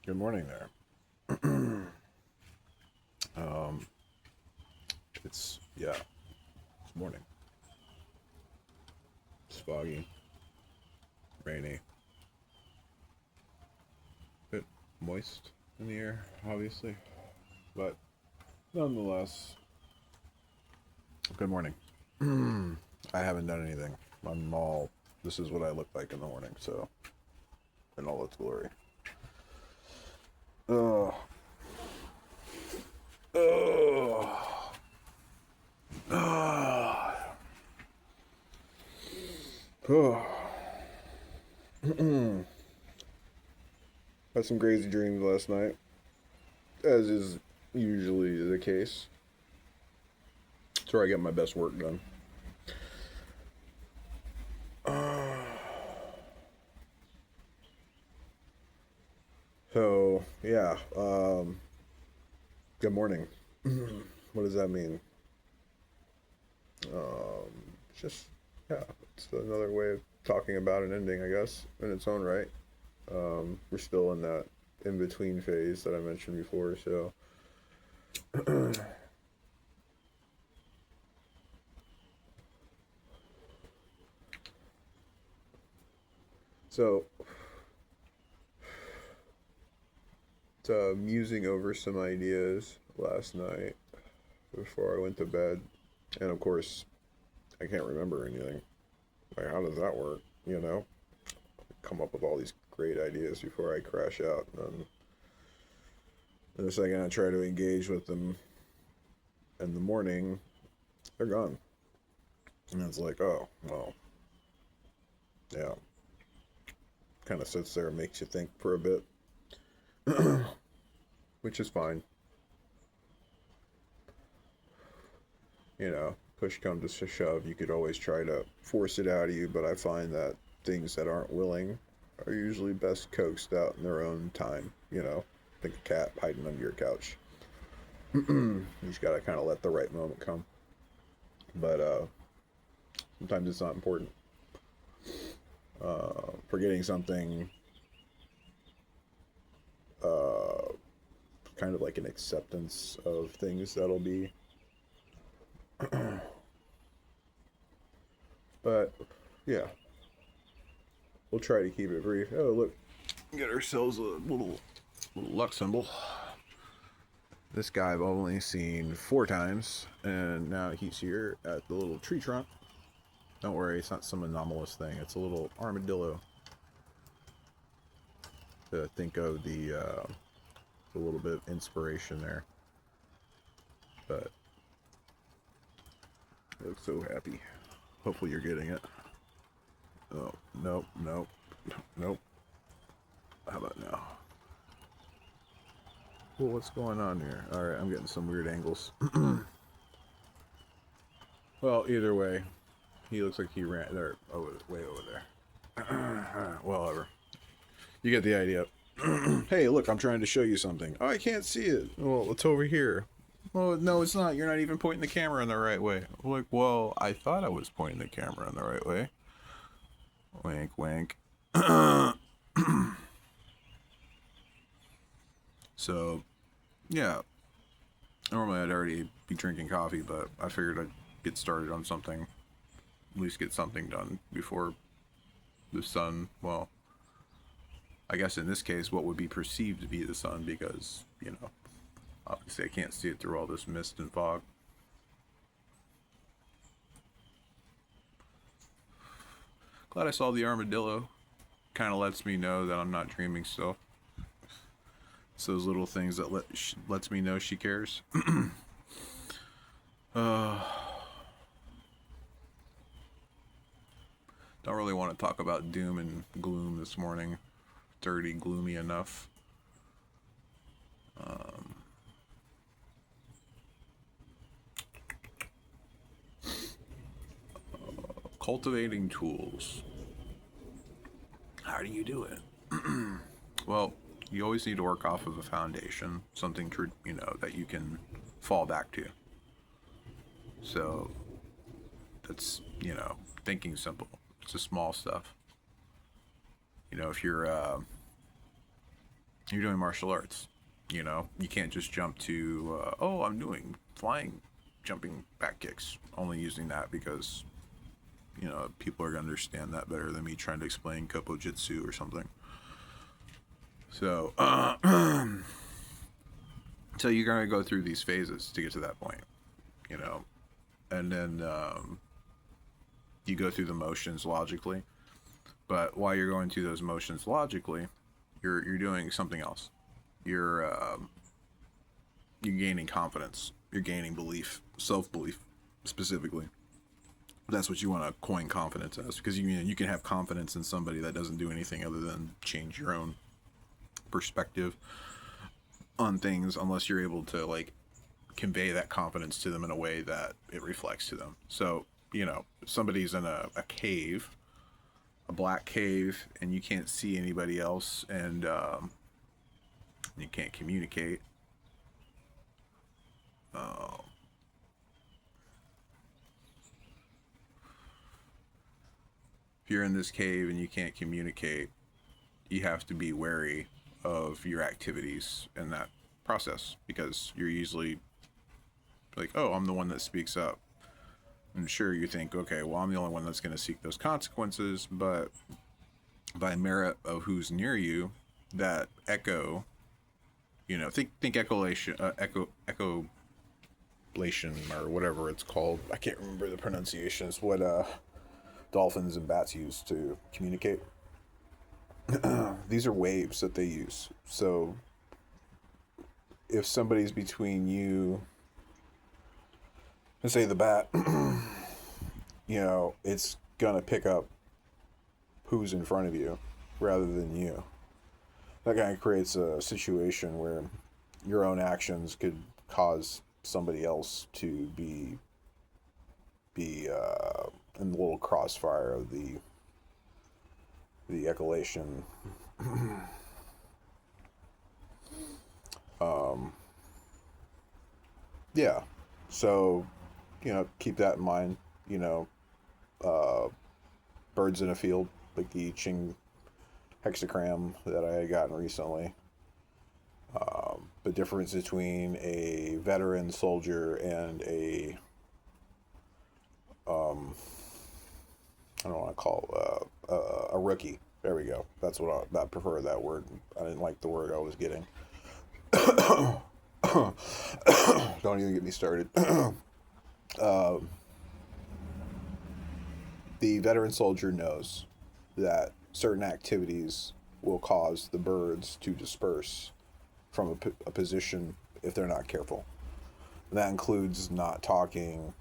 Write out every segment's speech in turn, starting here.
Good morning there. um, it's morning. It's foggy, rainy, bit moist in the air, obviously, but nonetheless, good morning. I haven't done anything. I'm all. This is what I look like in the morning, so in all its glory. Oh, oh, oh, oh. Had some crazy dreams last night, as is usually the case. It's where I get my best work done. So yeah, good morning. What does that mean? Just yeah, it's another way of talking about an ending, I guess, in its own right. We're still in that in between phase that I mentioned before, so so musing over some ideas last night before I went to bed, and of course, I can't remember anything. Like, how does that work? You know, come up with all these great ideas before I crash out, and then the second I try to engage with them in the morning, they're gone. And it's like, oh, well, yeah. Kind of sits there and makes you think for a bit, which is fine. You know, push comes to shove, you could always try to force it out of you, but I find that things that aren't willing are usually best coaxed out in their own time. You know, think a cat hiding under your couch. You just gotta kind of let the right moment come. But sometimes it's not important. Forgetting something, uh, kind of like an acceptance of things that'll be. But yeah, we'll try to keep it brief. Oh, look, get ourselves a little luck symbol. This guy I've only seen 4 times, and now he's here at the little tree trunk. Don't worry, it's not some anomalous thing. It's a little armadillo. To think of the little bit of inspiration there, but I look so happy. Hopefully you're getting it. Oh, nope, nope, nope. How about now? Well, what's going on here? Alright, I'm getting some weird angles. Well, either way, he looks like he ran there. Oh, way over there. Well, ever. You get the idea. Hey, look, I'm trying to show you something. Oh, I can't see it. Well, it's over here. Well, no, it's not. You're not even pointing the camera in the right way. Like, well, I thought I was pointing the camera in the right way. Wink, wink. So, yeah. Normally I'd already be drinking coffee, but I figured I'd get started on something. At least get something done before the sun, well, I guess in this case, what would be perceived to be the sun, because, you know, obviously I can't see it through all this mist and fog. Glad I saw the armadillo. Kind of lets me know that I'm not dreaming still. It's those little things that lets me know she cares. uh, don't really want to talk about doom and gloom this morning. It's already gloomy enough. Um, Cultivating tools. How do you do it? Well, you always need to work off of a foundation, something that you can fall back to. So that's thinking simple. It's the small stuff. If you're You're doing martial arts. You know, you can't just jump to, oh, I'm doing flying, jumping back kicks. Only using that because, you know, people are going to understand that better than me trying to explain Kopo Jitsu or something. So, so you're going to go through these phases to get to that point, you know, and then you go through the motions logically. But while you're going through those motions logically, you're doing something else. You're gaining confidence. You're gaining belief, self belief, specifically. That's what you want to coin confidence as, because you can have confidence in somebody that doesn't do anything other than change your own perspective on things, unless you're able to like convey that confidence to them in a way that it reflects to them. So, you know, if somebody's in a cave, a black cave, and you can't see anybody else, and you can't communicate. Uh, if you're in this cave and you can't communicate, you have to be wary of your activities in that process, because you're usually like, oh, I'm the one that speaks up. And sure, you think, okay, well, I'm the only one that's going to seek those consequences, but by merit of who's near you, that echo, you know, think echolation, echolation, or whatever it's called. I can't remember the pronunciations. What dolphins and bats use to communicate. These are waves that they use. So if somebody's between you and say the bat, you know, it's gonna pick up who's in front of you rather than you. That kind of creates a situation where your own actions could cause somebody else to be in the little crossfire of the echolation. Yeah, so you know, keep that in mind. You know, uh, birds in a field, like the I Ching hexagram that I had gotten recently. The difference between a veteran soldier and I don't want to call a rookie. There we go. That's what I prefer that word. I didn't like the word I was getting. Don't even get me started. The veteran soldier knows that certain activities will cause the birds to disperse from a position if they're not careful. And that includes not talking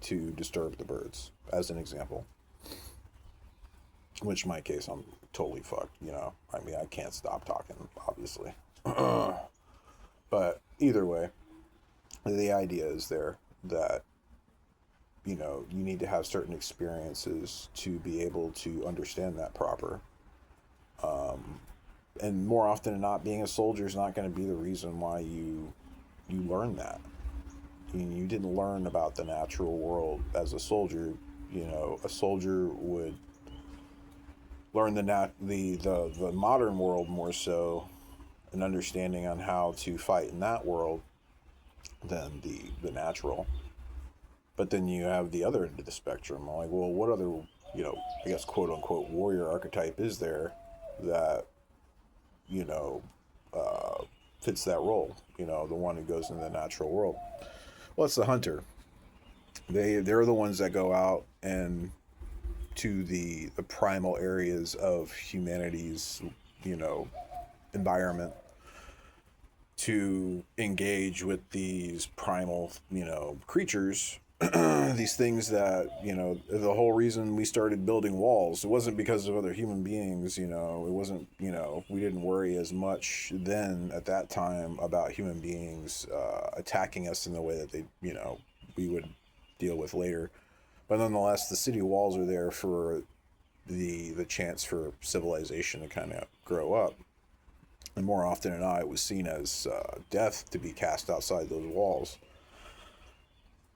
to disturb the birds, as an example. Which in my case, I'm totally fucked, you know. I mean, I can't stop talking, obviously. But either way, the idea is there that, you know, you need to have certain experiences to be able to understand that proper. And more often than not, being a soldier is not going to be the reason why you learn that. You didn't learn about the natural world as a soldier. You know, a soldier would learn the modern world more so, an understanding on how to fight in that world than the natural. But then you have the other end of the spectrum. I'm like, well, what other, you know, I guess quote unquote warrior archetype is there that, you know, fits that role? You know, the one who goes in the natural world. Well, it's the hunter. They're the ones that go out and to the primal areas of humanity's, you know, environment, to engage with these primal, you know, creatures. These things that, you know, the whole reason we started building walls, it wasn't because of other human beings. You know, it wasn't, you know, we didn't worry as much then at that time about human beings attacking us in the way that they, you know, we would deal with later. But nonetheless, the city walls are there for the chance for civilization to kind of grow up. And more often than not, it was seen as death to be cast outside those walls.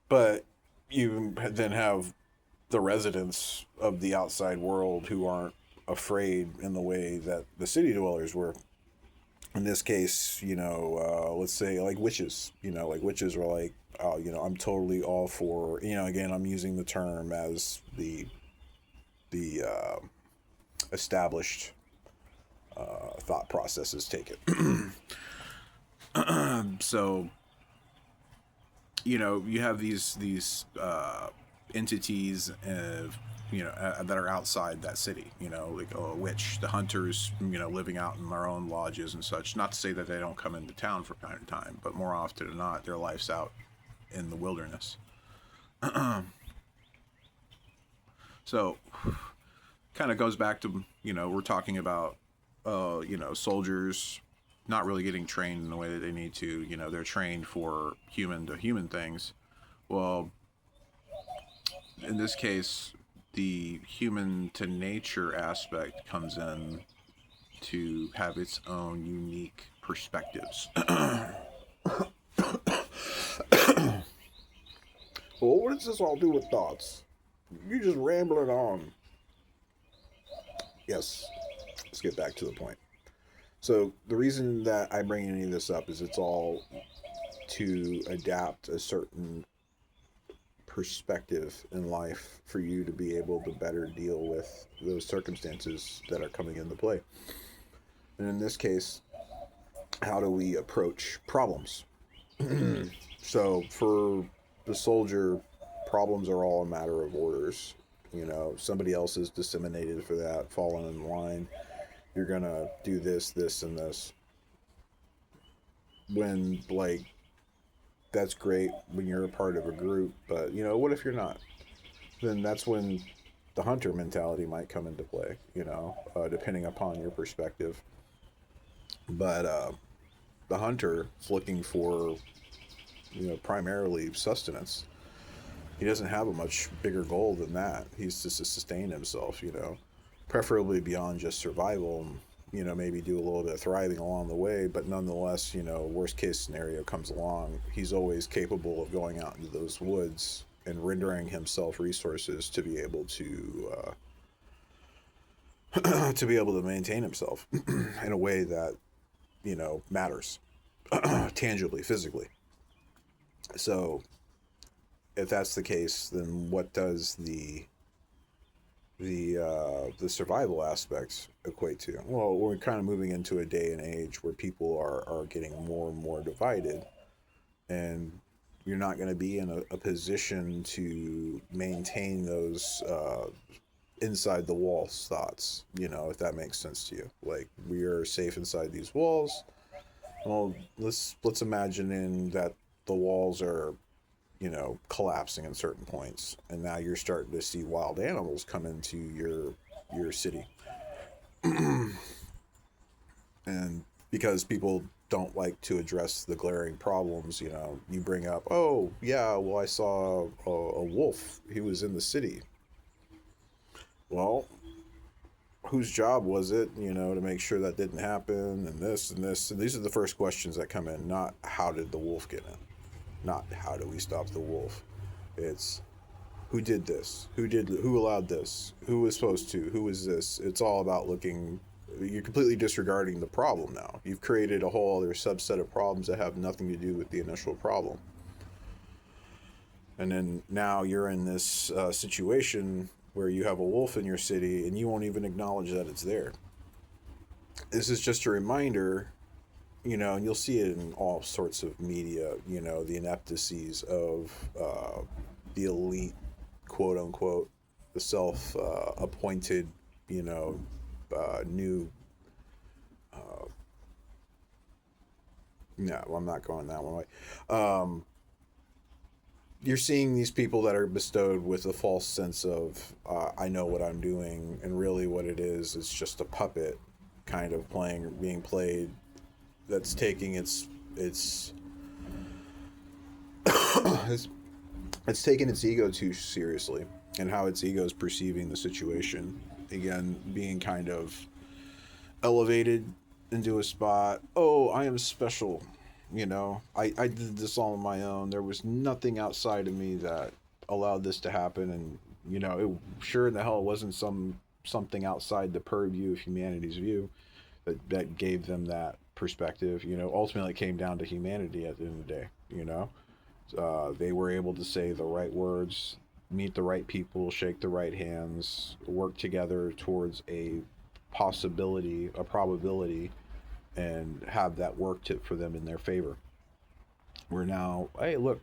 But you then have the residents of the outside world who aren't afraid in the way that the city dwellers were. in this case, let's say like witches, like witches were like, oh, I'm totally all for, again, I'm using the term as the established thought processes take it. So, you have these entities, that are outside that city. Like a witch, the hunters, living out in their own lodges and such. Not to say that they don't come into town from time to time, but more often than not, their life's out in the wilderness. So, kind of goes back to, we're talking about, soldiers not really getting trained in the way that they need to. They're trained for human to human things. Well, in this case, the human to nature aspect comes in to have its own unique perspectives. Well, what does this all do with thoughts? You're just rambling on. Yes, let's get back to the point. So the reason that I bring any of this up is it's all to adapt a certain perspective in life for you to be able to better deal with those circumstances that are coming into play. And in this case, how do we approach problems? So for the soldier, problems are all a matter of orders. Somebody else is disseminated for that, falling in line. You're gonna do this, this, and this. When, like, that's great when you're a part of a group, but what if you're not? Then that's when the hunter mentality might come into play. Depending upon your perspective. But the hunter is looking for, primarily sustenance. He doesn't have a much bigger goal than that. He's just to sustain himself, preferably beyond just survival. Maybe do a little bit of thriving along the way, but nonetheless, worst case scenario comes along, he's always capable of going out into those woods and rendering himself resources to be able to to be able to maintain himself in a way that matters tangibly, physically. So if that's the case, then what does the survival aspects equate to? Well, we're kind of moving into a day and age where people are getting more and more divided, and you're not going to be in a position to maintain those inside the walls thoughts, if that makes sense to you. Like, we are safe inside these walls. Well, let's imagine in that the walls are collapsing at certain points, and now you're starting to see wild animals come into your city. And because people don't like to address the glaring problems, you bring up, oh yeah, well, I saw a wolf, he was in the city. Well, whose job was it, to make sure that didn't happen, and this and this, and these are the first questions that come in. Not how did the wolf get in, not how do we stop the wolf. It's who did this, who allowed this, who was supposed to, who was this. It's all about looking. You're completely disregarding the problem now. You've created a whole other subset of problems that have nothing to do with the initial problem. And then now you're in this situation where you have a wolf in your city and you won't even acknowledge that it's there. This is just a reminder, and you'll see it in all sorts of media, the ineptitudes of the elite, quote unquote, the self appointed, new. No, I'm not going that one way. You're seeing these people that are bestowed with a false sense of I know what I'm doing, and really what it is just a puppet kind of being played, that's taking its it's taking its ego too seriously, and how its ego is perceiving the situation. Again, being kind of elevated into a spot. Oh, I am special. I did this all on my own. There was nothing outside of me that allowed this to happen. And, sure in the hell it wasn't something outside the purview of humanity's view that gave them that perspective, ultimately it came down to humanity at the end of the day. They were able to say the right words, meet the right people, shake the right hands, work together towards a possibility, a probability, and have that work for them in their favor. We're now, hey, look,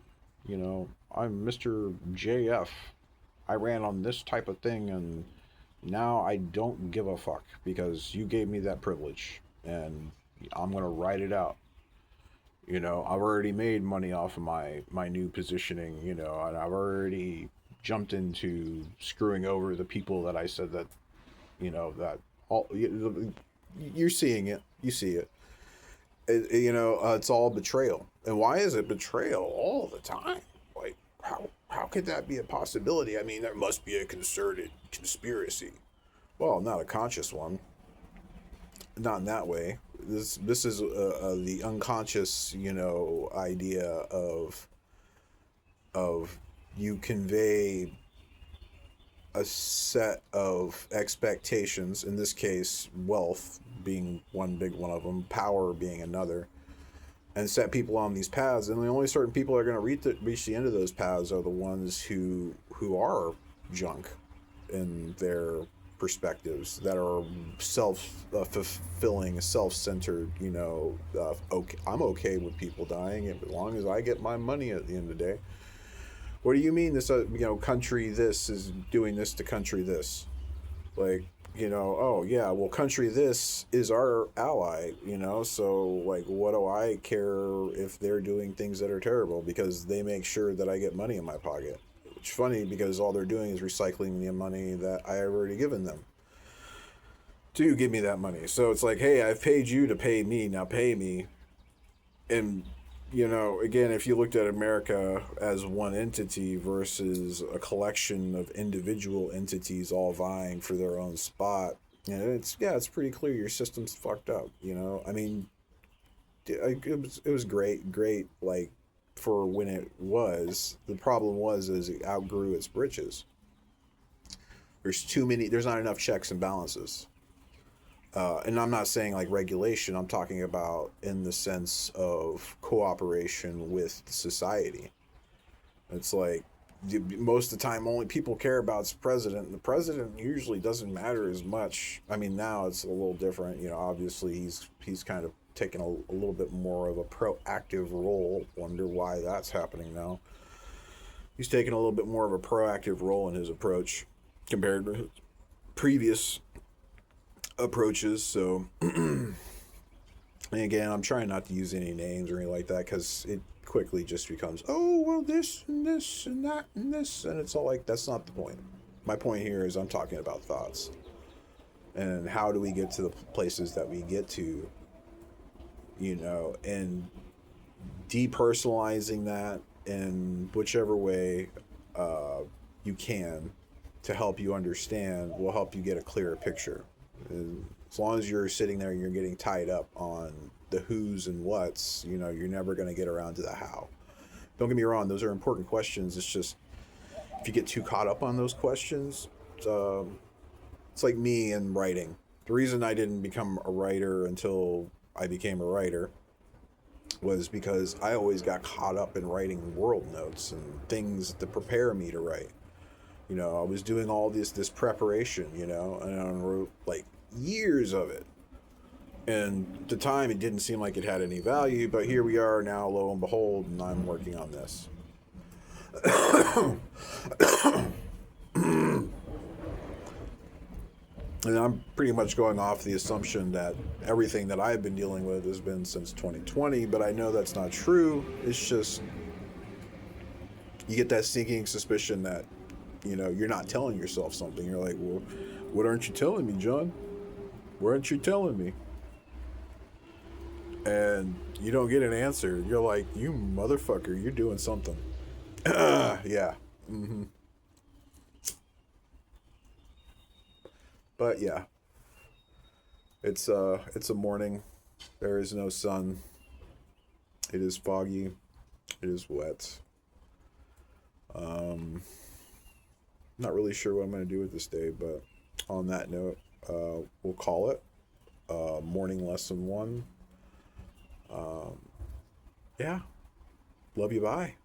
I'm Mr. JF. I ran on this type of thing, and now I don't give a fuck because you gave me that privilege, and I'm gonna ride it out. I've already made money off of my new positioning, and I've already jumped into screwing over the people that I said that, that all you're seeing it, you see it. It's all betrayal. And why is it betrayal all the time? Like, how could that be a possibility? I mean, there must be a concerted conspiracy. Well, not a conscious one. Not in that way. This is the unconscious, idea of you convey a set of expectations. In this case, wealth being one big one of them, power being another, and set people on these paths. And the only certain people that are going to reach the end of those paths are the ones who are junk in their perspectives, that are self-fulfilling, self-centered. Okay, I'm okay with people dying as long as I get my money at the end of the day. What do you mean this, country this is doing this to country this? Like, oh yeah, well, country this is our ally, so like, what do I care if they're doing things that are terrible, because they make sure that I get money in my pocket. Which is funny, because all they're doing is recycling the money that I have already given them to give me that money. So it's like, hey, I've paid you to pay me, now pay me. And again, if you looked at America as one entity versus a collection of individual entities all vying for their own spot, it's pretty clear your system's fucked up. I mean, it was great, like, for when it was. The problem was it outgrew its britches. There's not enough checks and balances. And I'm not saying like regulation, I'm talking about in the sense of cooperation with society. It's like, most of the time, only people care about is the president. And the president usually doesn't matter as much. I mean, now it's a little different. Obviously he's kind of taken a little bit more of a proactive role. Wonder why that's happening now. He's taken a little bit more of a proactive role in his approach compared to his previous approaches. So and again, I'm trying not to use any names or anything like that, because it quickly just becomes, oh well, this and this and that and this, and it's all like, that's not the point. My point here is I'm talking about thoughts, and how do we get to the places that we get to, and depersonalizing that in whichever way you can to help you understand will help you get a clearer picture. And as long as you're sitting there and you're getting tied up on the who's and what's, you're never going to get around to the how. Don't get me wrong, those are important questions. It's just, if you get too caught up on those questions, it's like me in writing. The reason I didn't become a writer until I became a writer was because I always got caught up in writing world notes and things to prepare me to write. I was doing all this preparation, and I wrote like years of it. And at the time, it didn't seem like it had any value, but here we are now, lo and behold, and I'm working on this. And I'm pretty much going off the assumption that everything that I've been dealing with has been since 2020, but I know that's not true. It's just, you get that sinking suspicion that, you're not telling yourself something. You're like, well, what aren't you telling me, John? Why aren't you telling me? And you don't get an answer. You're like, you motherfucker, you're doing something. Yeah. Mm-hmm. But yeah, it's a morning. There is no sun. It is foggy. It is wet. Not really sure what I'm going to do with this day, but on that note, we'll call it morning lesson 1. Yeah. Love you. Bye.